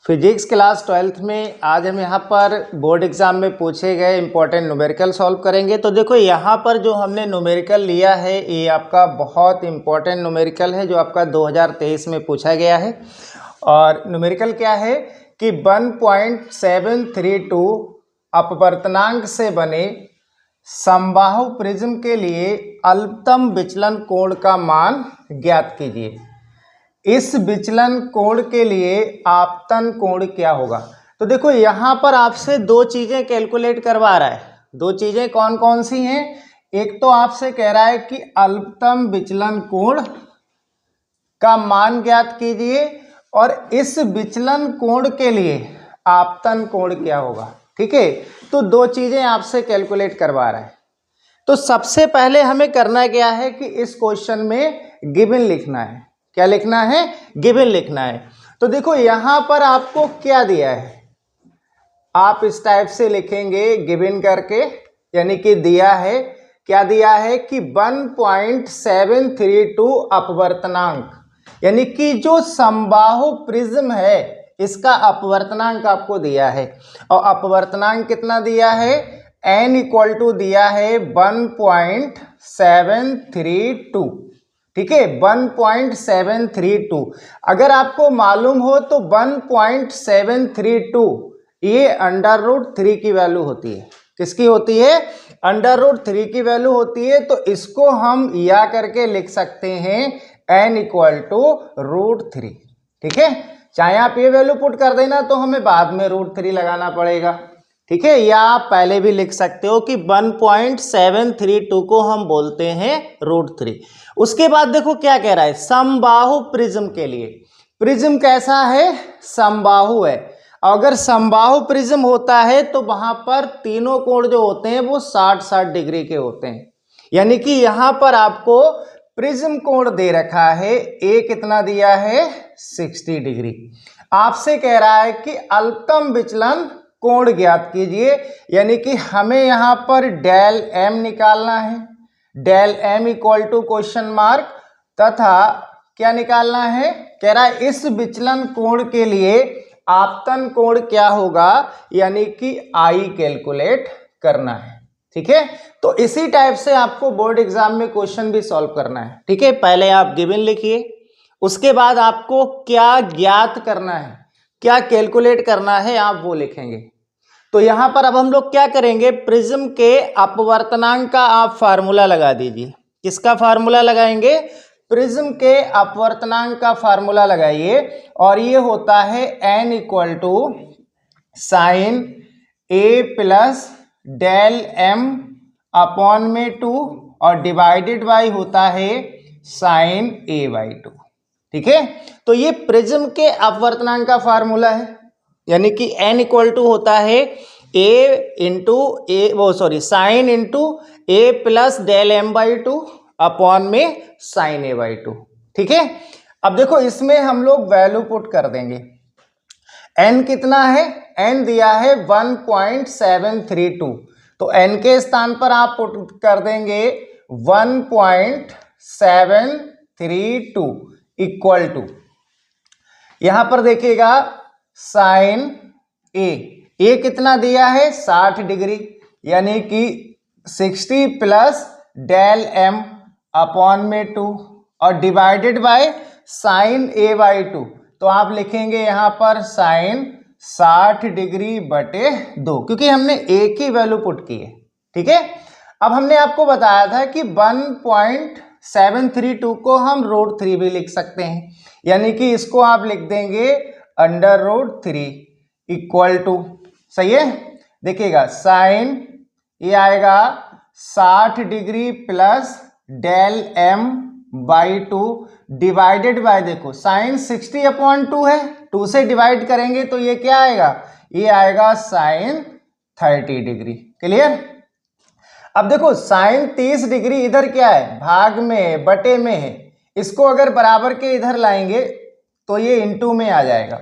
Physics class 12th में आज हम यहाँ पर बोर्ड एग्जाम में पूछे गए इंपॉर्टेंट न्यूमेरिकल सॉल्व करेंगे। तो देखो यहाँ पर जो हमने न्यूमेरिकल लिया है ये आपका बहुत इंपॉर्टेंट न्यूमेरिकल है जो आपका 2023 में पूछा गया है। और न्यूमेरिकल क्या है कि 1.732 अपवर्तनांक से बने समबाहु प्रिज्म के लिए अल्पतम विचलन कोण का मान ज्ञात कीजिए। इस विचलन कोण के लिए आपतन कोण क्या होगा। तो देखो यहाँ पर आपसे दो चीज़ें कैलकुलेट करवा रहा है। दो चीज़ें कौन कौन सी हैं। एक तो आपसे कह रहा है कि अल्पतम विचलन कोण का मान ज्ञात कीजिए और इस विचलन कोण के लिए आपतन कोण क्या होगा। ठीक है, तो दो चीज़ें आपसे कैलकुलेट करवा रहा है। तो सबसे पहले हमें करना क्या है कि इस क्वेश्चन में गिवन लिखना है। क्या लिखना है? गिवन लिखना है। तो देखो यहाँ पर आपको क्या दिया है, आप इस टाइप से लिखेंगे गिवन करके, यानी कि दिया है, क्या दिया है कि 1.732 अपवर्तनांक, यानी कि जो समबाहु प्रिज्म है इसका अपवर्तनांक आपको दिया है। और अपवर्तनांक कितना दिया है? n इक्वल टू दिया है 1.732। ठीक है, 1.732। अगर आपको मालूम हो तो 1.732 ये √3 की वैल्यू होती है। किसकी होती है? √3 की वैल्यू होती है। तो इसको हम या करके लिख सकते हैं n इक्वल टू √3। ठीक है, चाहे आप ये वैल्यू पुट कर देना तो हमें बाद में √3 लगाना पड़ेगा। ठीक है, या आप पहले भी लिख सकते हो कि 1.732 को हम बोलते हैं √3। उसके बाद देखो क्या कह रहा है, समबाहु प्रिज्म के लिए। प्रिज्म कैसा है? समबाहु है। अगर समबाहु प्रिज्म होता है तो वहां पर तीनों कोण जो होते हैं वो 60-60 डिग्री के होते हैं। यानी कि यहां पर आपको प्रिज्म कोण दे रखा है, ए कितना दिया है? 60 डिग्री। आपसे कह रहा है कि अल्पतम विचलन कोण ज्ञात कीजिए, यानी कि हमें यहां पर डेल m निकालना है। Del m equal to question mark, तथा क्या निकालना है? कह रहा है इस विचलन कोण के लिए आपतन कोण क्या होगा, यानी कि I कैलकुलेट करना है। ठीक है, तो इसी टाइप से आपको बोर्ड एग्जाम में क्वेश्चन भी सॉल्व करना है। ठीक है, पहले आप गिवन लिखिए, उसके बाद आपको क्या ज्ञात करना है, क्या कैलकुलेट करना है आप वो लिखेंगे। तो यहां पर अब हम लोग क्या करेंगे, प्रिज्म के अपवर्तनांक का आप फार्मूला लगा दीजिए। किसका फार्मूला लगाएंगे? प्रिज्म के अपवर्तनांक का फार्मूला लगाइए, और ये होता है n equal to sine a plus del m upon में 2 और डिवाइडेड बाई होता है साइन a/2। ठीक है, तो ये प्रिज्म के अपवर्तनांक का फार्मूला है, यानी कि n इक्वल टू होता है sine into a plus del m/2 upon में साइन a/2। ठीक है, अब देखो इसमें हम लोग वैल्यू पुट कर देंगे। n कितना है? n दिया है 1.732, तो n के स्थान पर आप पुट कर देंगे 1.732 इक्वल टू, यहां पर देखिएगा साइन ए कितना दिया है? 60 डिग्री, यानी कि 60 प्लस डेल m अपॉन में 2 और डिवाइडेड बाय साइन a/2। तो आप लिखेंगे यहां पर साइन 60 डिग्री बटे 2, क्योंकि हमने एक ही वैल्यू पुट की है। ठीक है, अब हमने आपको बताया था कि 1.732 को हम √3 भी लिख सकते हैं, यानी कि इसको आप लिख देंगे √3 इक्वल टू, सही है, देखिएगा साइन ये आएगा 60 degree plus del m/2 divided by, देखो साइन 60/2 है, 2 से डिवाइड करेंगे तो ये क्या आएगा? ये आएगा साइन 30 डिग्री। क्लियर? अब देखो साइन 30 डिग्री इधर क्या है? भाग में है, बटे में है। इसको अगर बराबर के इधर लाएंगे तो ये इंटू में आ जाएगा।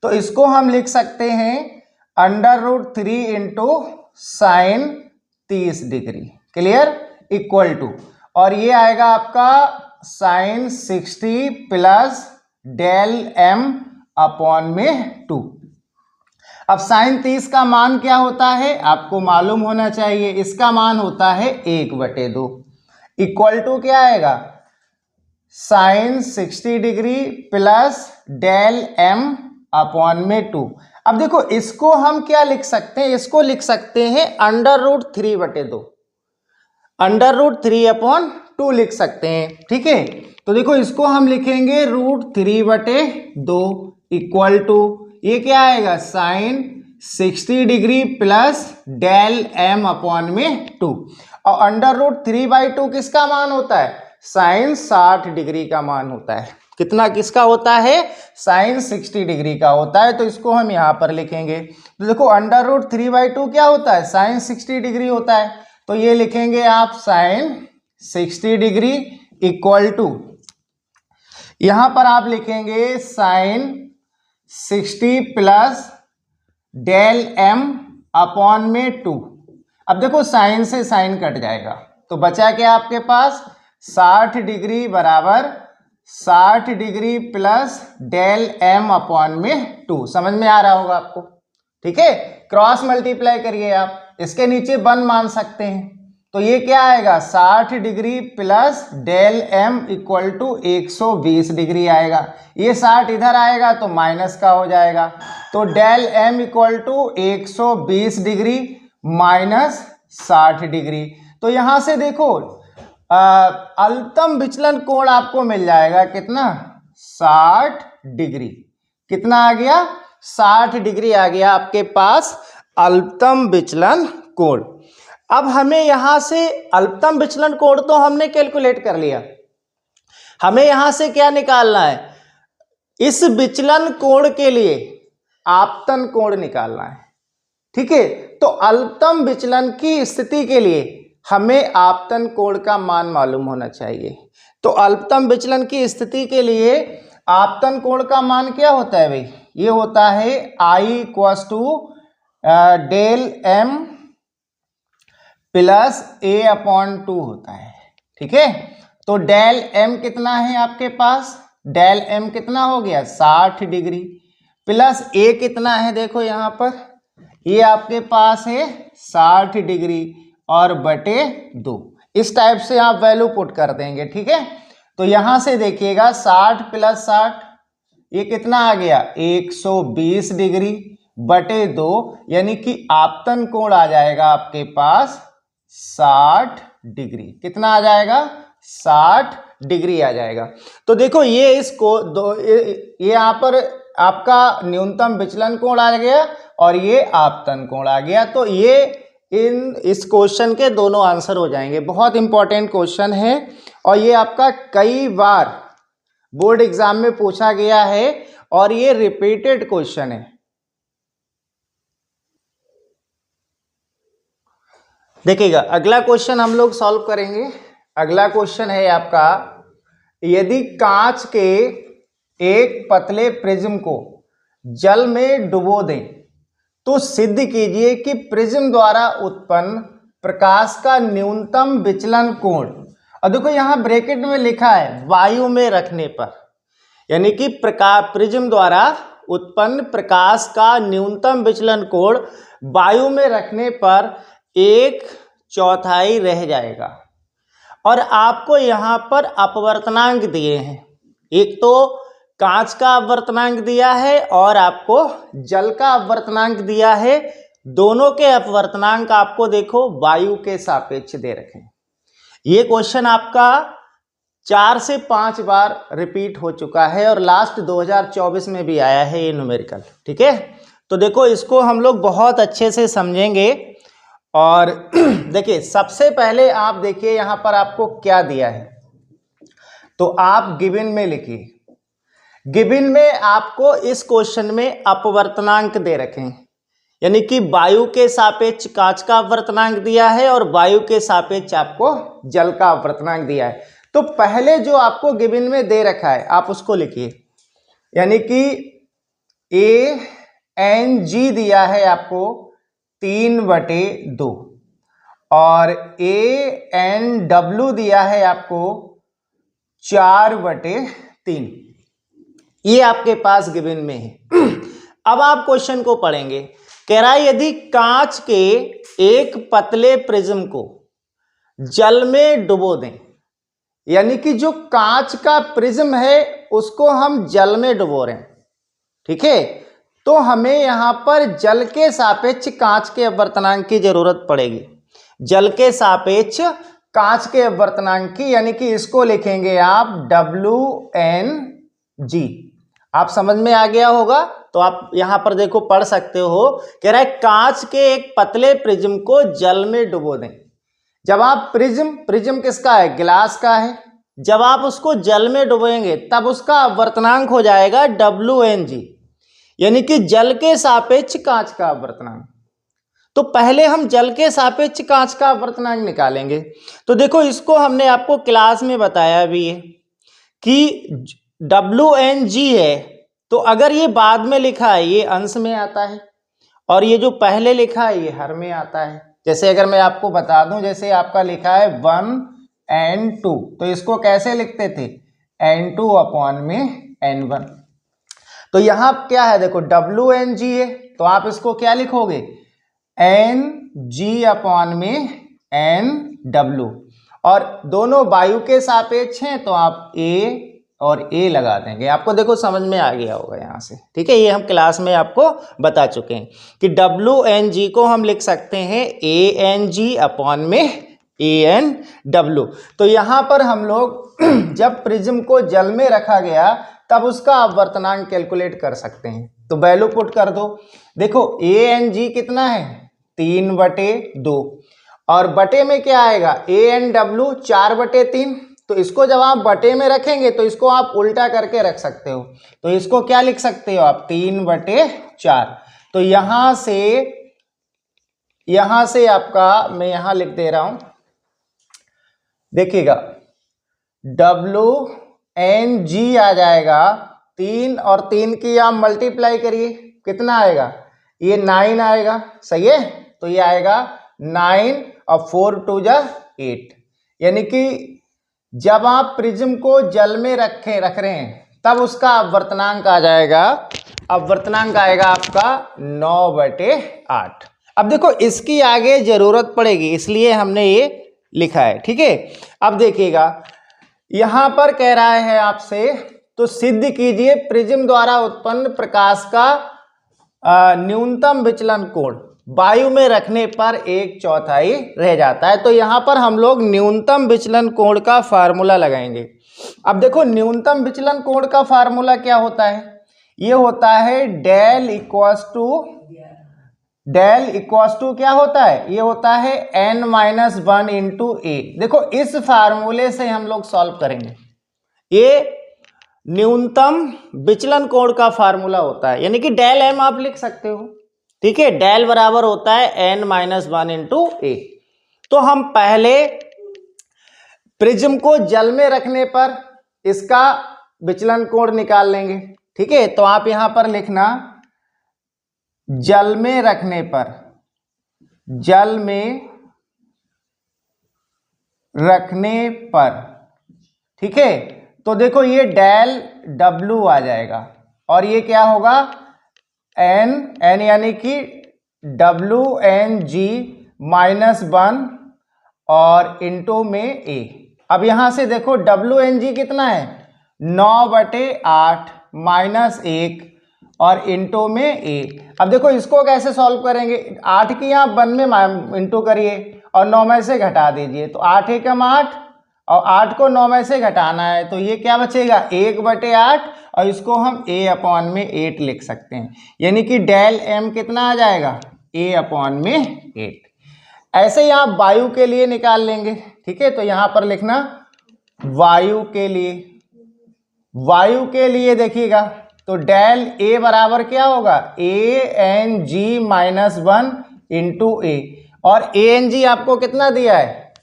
तो इसको हम लिख सकते हैं √3 into sine 30 degree. Clear? Equal to, और ये आएगा आपका sine 60 plus del m upon में 2। अब साइन 30 का मान क्या होता है आपको मालूम होना चाहिए, इसका मान होता है 1/2 इक्वल टू क्या आएगा, sine 60 degree plus del M upon में 2। अब देखो इसको हम क्या लिख सकते हैं, इसको लिख सकते हैं √3/2, √3/2 लिख सकते हैं, ठीक है। तो देखो इसको हम लिखेंगे √3/2 इक्वल टू ये क्या आएगा, sine 60 degree plus del M upon में 2। और √3/2 किसका मान होता है, साइन 60 डिग्री का मान होता है। कितना किसका होता है, साइन 60 डिग्री का होता है। तो इसको हम यहाँ पर लिखेंगे। तो देखो √3/2 क्या होता है, साइन 60 डिग्री होता है। तो ये लिखेंगे आप साइन 60 डिग्री इक्वल टू, यहाँ पर आप लिखेंगे sine 60 plus del M upon में 2। अब देखो साइन से साइन कट जाएगा तो बचा क्या आपके पास, 60 डिग्री बराबर 60 degree plus del M upon में 2। समझ में आ रहा होगा आपको, ठीक है। क्रॉस मल्टीप्लाई करिए आप, इसके नीचे 1 मान सकते हैं। तो ये क्या आएगा, 60 degree plus del m equal to 120 degree आएगा। ये 60 इधर आएगा तो माइनस का हो जाएगा। तो del m equal to 120 degree minus 60 degree. तो यहाँ से देखो अल्पतम विचलन कोण आपको मिल जाएगा कितना, 60 डिग्री। कितना आ गया, 60 डिग्री आ गया आपके पास अल्पतम विचलन कोण। अब हमें यहां से अल्पतम विचलन कोण तो हमने कैलकुलेट कर लिया, हमें यहां से क्या निकालना है, इस विचलन कोण के लिए आपतन कोण निकालना है, ठीक है। तो अल्पतम विचलन की स्थिति के लिए हमें आपतन कोण का मान मालूम होना चाहिए। तो अल्पतम विचलन की स्थिति के लिए आपतन कोण का मान क्या होता है भाई, ये होता है I = del M plus A/2 होता है, ठीक है। तो डेल एम कितना है आपके पास, डेल एम कितना हो गया 60 डिग्री प्लस A कितना है, देखो यहाँ पर ये आपके पास है 60 डिग्री और बटे 2। इस टाइप से आप वैल्यू पुट कर देंगे, ठीक है। तो यहां से देखिएगा 60 प्लस 60 ये कितना आ गया 120 डिग्री बटे 2, यानी कि आपतन कोण आ जाएगा आपके पास 60 डिग्री। कितना आ जाएगा, 60 डिग्री आ जाएगा। तो देखो ये इसको ये यहाँ पर आपका न्यूनतम विचलन कोण आ गया और ये आपतन कोण आ गया। तो ये इस क्वेश्चन के दोनों आंसर हो जाएंगे। बहुत इंपॉर्टेंट क्वेश्चन है और ये आपका कई बार बोर्ड एग्जाम में पूछा गया है और ये रिपीटेड क्वेश्चन है। देखिएगा अगला क्वेश्चन हम लोग सॉल्व करेंगे। अगला क्वेश्चन है आपका, यदि कांच के एक पतले प्रिज्म को जल में डुबो दें तो सिद्ध कीजिए कि प्रिज्म द्वारा उत्पन्न प्रकाश का न्यूनतम विचलन कोण। और देखो यहाँ ब्रैकेट में लिखा है वायु में रखने पर, यानी कि प्रिज्म द्वारा उत्पन्न प्रकाश का न्यूनतम विचलन कोण वायु में रखने पर 1/4 रह जाएगा। और आपको यहाँ पर अपवर्तनांक दिए हैं, एक तो कांच का अपवर्तनांक दिया है और आपको जल का अपवर्तनांक दिया है। दोनों के अपवर्तनांक आपको देखो वायु के सापेक्ष दे रखे हैं। ये क्वेश्चन आपका 4 से 5 बार रिपीट हो चुका है और लास्ट 2024 में भी आया है ये न्यूमेरिकल, ठीक है। तो देखो इसको हम लोग बहुत अच्छे से समझेंगे। और देखिए सबसे पहले आप देखिए यहाँ पर आपको क्या दिया है, तो आप गिवन में लिखिए। गिवन में आपको इस क्वेश्चन में अपवर्तनांक दे रखे हैं, यानी कि वायु के सापेक्ष कांच का अपवर्तनांक दिया है और वायु के सापेक्ष आपको जल का अपवर्तनांक दिया है। तो पहले जो आपको गिवन में दे रखा है आप उसको लिखिए, यानी कि ANG दिया है आपको 3/2 और ANW दिया है आपको 4/3। ये आपके पास गिवन में है। अब आप क्वेश्चन को पढ़ेंगे। कह रहा है यदि कांच के एक पतले प्रिज्म को जल में डुबो दें, यानी कि जो कांच का प्रिज्म है उसको हम जल में डुबो रहे हैं, ठीक है, तो हमें यहां पर जल के सापेक्ष कांच के अपवर्तनांक की जरूरत पड़ेगी। जल के सापेक्ष कांच के अपवर्तनांक की, यानी कि इसको लिखेंगे आप WNG। आप समझ में आ गया होगा, तो आप यहां पर देखो पढ़ सकते हो। कह रहा है कांच के एक पतले प्रिज्म को जल में डुबो दें। जब आप प्रिज्म किसका है, गिलास का है, जब आप उसको जल में डुबोएंगे तब उसका अपवर्तनांक हो जाएगा WNG, यानी कि जल के सापेक्ष कांच का अपवर्तनांक। तो पहले हम जल के सापेक्ष कांच का अपवर्तनांक निकालेंगे। तो देखो इसको हमने आपको क्लास में बताया भी है कि WNG है, तो अगर ये बाद में लिखा है ये अंश में आता है, और ये जो पहले लिखा है ये हर में आता है। जैसे अगर मैं आपको बता दूं, जैसे आपका लिखा है 1N2, तो इसको कैसे लिखते थे, N2 अपॉन में N1। तो यहां क्या है, देखो WNG है, तो आप इसको क्या लिखोगे, NG अपॉन में NW, और दोनों वायु के सापेक्ष हैं तो आप A और A लगा देंगे। आपको देखो समझ में आ गया होगा यहाँ से, ठीक है। ये हम क्लास में आपको बता चुके हैं कि WNG को हम लिख सकते हैं ANG अपॉन में ANW। तो यहाँ पर हम लोग जब प्रिज्म को जल में रखा गया तब उसका अपवर्तनांक कैलकुलेट कर सकते हैं। तो वैल्यू पुट कर दो। देखो ANG कितना है, 3/2, और बटे में क्या आएगा, ANW 4/3। तो इसको जब आप बटे में रखेंगे तो इसको आप उल्टा करके रख सकते हो, तो इसको क्या लिख सकते हो आप, 3/4। तो यहां से आपका मैं यहां लिख दे रहा हूं, देखिएगा WNG आ जाएगा 3 और 3 की आप मल्टीप्लाई करिए, कितना आएगा, ये 9 आएगा, सही है। तो ये आएगा 9 और 4 2 8, यानी कि जब आप प्रिज्म को जल में रख रहे हैं तब उसका अपवर्तनांक आ जाएगा, अपवर्तनांक आएगा आपका 9/8। अब देखो इसकी आगे जरूरत पड़ेगी इसलिए हमने ये लिखा है, ठीक है। अब देखिएगा यहां पर कह रहा है आपसे, तो सिद्ध कीजिए प्रिज्म द्वारा उत्पन्न प्रकाश का न्यूनतम विचलन कोण वायु में रखने पर 1/4 रह जाता है। तो यहां पर हम लोग न्यूनतम विचलन कोण का फार्मूला लगाएंगे। अब देखो न्यूनतम विचलन कोण का फार्मूला क्या होता है, ये होता है डेल इक्वल्स टू क्या होता है, ये होता है n-1 इंटू A। देखो इस फार्मूले से हम लोग सॉल्व करेंगे, ये न्यूनतम विचलन कोण का फार्मूला होता है, यानी कि डेल m आप लिख सकते हो, ठीक है। डेल बराबर होता है n-1 इंटू A। तो हम पहले प्रिज्म को जल में रखने पर इसका विचलन कोण निकाल लेंगे, ठीक है। तो आप यहां पर लिखना जल में रखने पर, जल में रखने पर, ठीक है। तो देखो ये डेल W आ जाएगा और ये क्या होगा n यानी कि WNG -1 और इंटू में A। अब यहां से देखो WNG कितना है 9/8 -1 और इंटू में A। अब देखो इसको कैसे सॉल्व करेंगे, 8 की आप 1 में इंटू करिए और 9 में से घटा दीजिए, तो 8 एकम 8 और 8 को 9 में से घटाना है, तो ये क्या बचेगा 1/8 और इसको हम A अपॉन में 8 लिख सकते हैं, यानी कि डेल M कितना आ जाएगा A अपॉन में 8। ऐसे ही आप वायु के लिए निकाल लेंगे, ठीक है। तो यहां पर लिखना वायु के लिए देखिएगा, तो डेल A बराबर क्या होगा ANG -1 इंटू A, और ANG आपको कितना दिया है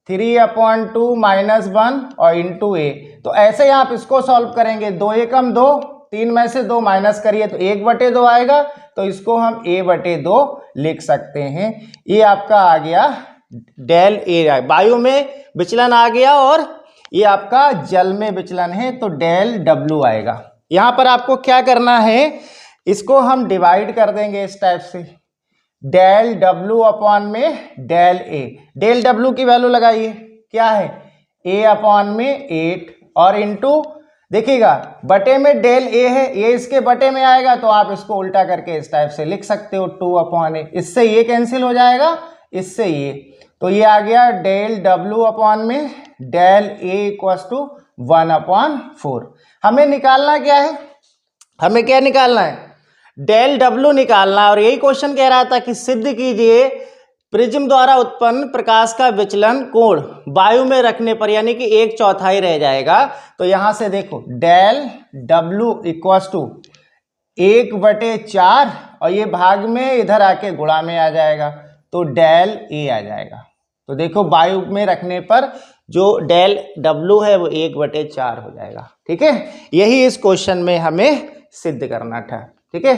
3/2 -1 और इंटू A। तो ऐसे ही आप इसको सॉल्व करेंगे, 2 एकम 2, 3 में से 2 माइनस करिए तो 1/2 आएगा, तो इसको हम A/2 लिख सकते हैं। ये आपका आ गया डेल A, वायु में विचलन आ गया, और ये आपका जल में विचलन है तो डेल W आएगा। यहां पर आपको क्या करना है इसको हम डिवाइड कर देंगे इस टाइप से, डेल डब्लू अपॉन में डेल ए। डेल डब्लू की वैल्यू लगाइए, क्या है ए अपॉन में 8 और इंटू देखिएगा बटे में डेल ए है, ये इसके बटे में आएगा तो आप इसको उल्टा करके इस टाइप से लिख सकते हो 2 अपॉन ए। इससे ये कैंसिल हो जाएगा, इससे ये, तो ये आ गया डेल डब्लू अपॉन में डेल ए इक्वल्स टू 1/4। हमें निकालना क्या है, हमें क्या निकालना है, डेल डब्लू निकालना है। और यही क्वेश्चन कह रहा था कि सिद्ध कीजिए प्रिज्म द्वारा उत्पन्न प्रकाश का विचलन कोण वायु में रखने पर यानी कि 1/4 रह जाएगा। तो यहां से देखो डेल डब्लू इक्वल्स टू 1/4 और ये भाग में इधर आके गुणा में आ जाएगा तो डेल ए आ जाएगा। तो देखो वायु में रखने पर जो डेल डब्लू है वो 1/4 हो जाएगा। ठीक है, यही इस क्वेश्चन में हमें सिद्ध करना था। ठीक है।